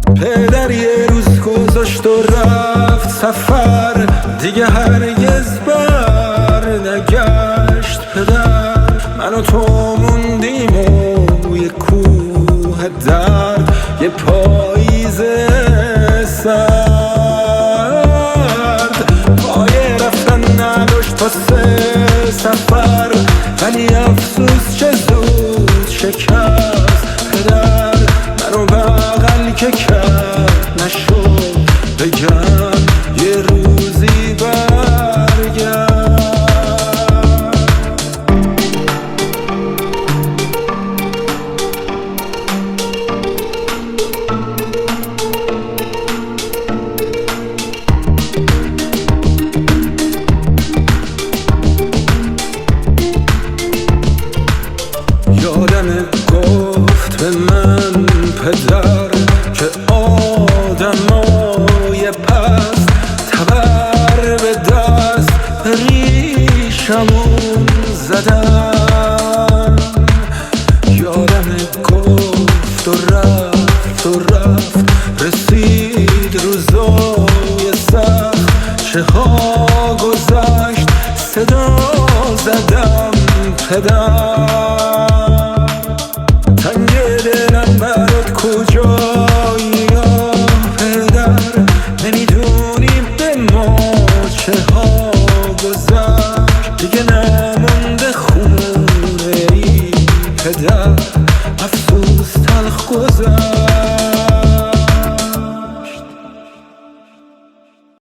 پدر یه روز گذاشت و رفت سفر، دیگه هرگز بر نگشت پدر. من و تو موندیم و یه کوه درد، یه پاییز سرد. پای رفتن نداشت واسه سفر، ولی افسوس چه زود شکست پدر. منو بغل که کرد نشد بگم یه روزی برگرد. یادم گفت به من پدر که آدمای پس تبر به دست ریشمون زدن. یادم گفت و رفت و رفت، رسید روزای سخت، چه ها گذشت صدا زدم پدر.